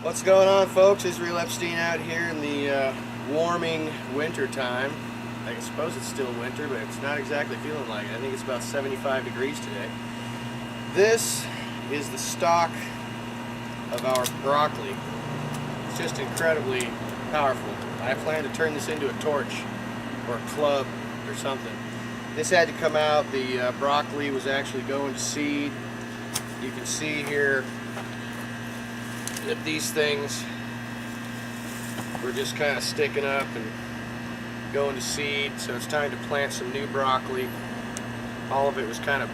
What's going on, folks? Izzy out here in the warming winter time. I suppose it's still winter, but it's not exactly feeling like it. I think it's about 75 degrees today. This is the stalk of our broccoli. It's just incredibly powerful. I plan to turn this into a torch or a club or something. This had to come out. The broccoli was actually going to seed. You can see here that these things were just kind of sticking up and going to seed, so it's time to plant some new broccoli. All of it was kind of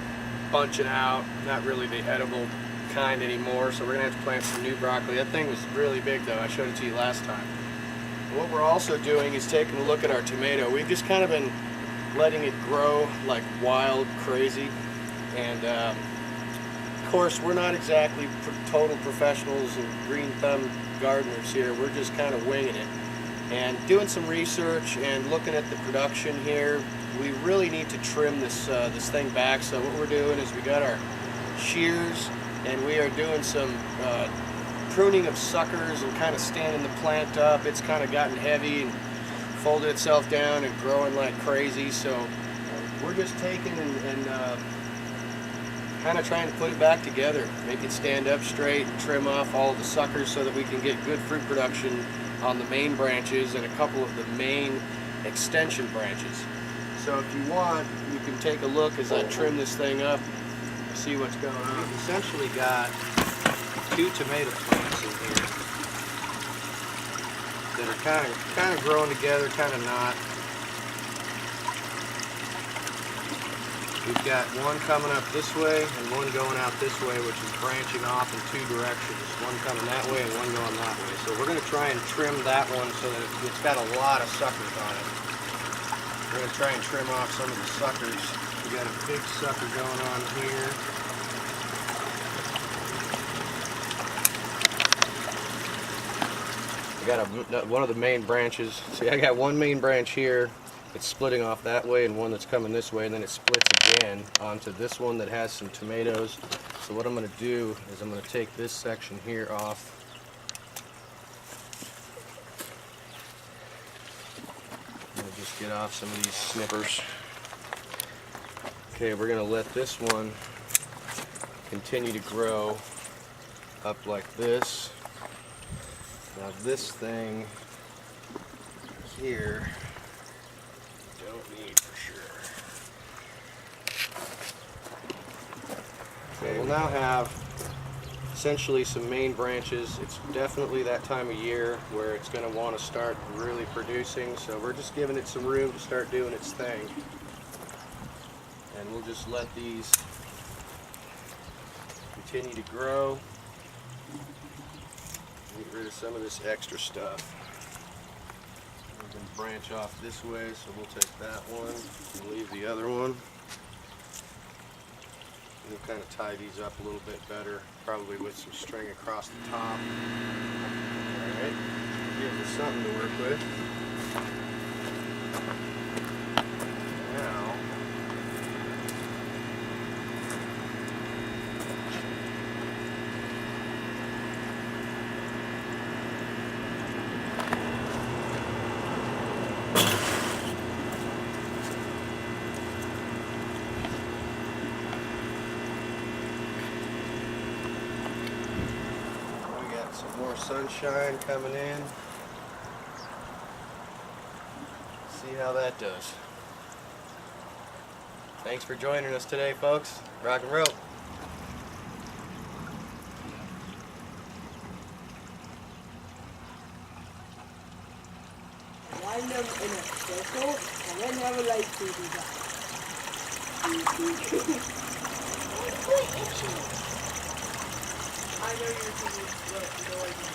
bunching out, not really the edible kind anymore, so we're gonna have to plant some new broccoli. That thing was really big though. I showed it to you last time. And what we're also doing is taking a look at our tomato. We've just kind of been letting it grow like wild crazy, and of course, we're not exactly total professionals and green thumb gardeners here. We're just kind of winging it and doing some research and looking at the production here. We really need to trim this thing back. So what we're doing is we got our shears and we are doing some pruning of suckers and kind of standing the plant up. It's kind of gotten heavy and folded itself down and growing like crazy. So we're just taking and kind of trying to put it back together, make it stand up straight, and trim off all of the suckers so that we can get good fruit production on the main branches and a couple of the main extension branches. So if you want, you can take a look as I trim this thing up and see what's going on. We've essentially got two tomato plants in here that are kind of growing together, kind of not. We've got one coming up this way and one going out this way, which is branching off in two directions. One coming that way and one going that way. So we're going to try and trim that one so that it's got a lot of suckers on it. We're going to try and trim off some of the suckers. We got a big sucker going on here. I got one of the main branches. See, I got one main branch here. It's splitting off that way and one that's coming this way, and then it splits again onto this one that has some tomatoes. So what I'm going to do is I'm going to take this section here off. I'm going to just get off some of these snippers. Okay, we're going to let this one continue to grow up like this. Now this thing here, need for sure. Okay, we'll now have essentially some main branches. It's definitely that time of year where it's going to want to start really producing, so we're just giving it some room to start doing its thing. And we'll just let these continue to grow. Get rid of some of this extra stuff. Branch off this way, so we'll take that one and leave the other one. We'll kind of tie these up a little bit better, probably with some string across the top. Alright, gives us something to work with. Now, some more sunshine coming in. See how that does. Thanks for joining us today, folks. Rock and roll. Line them in a circle and then have a light shooting down. I know you're thinking, what, no idea.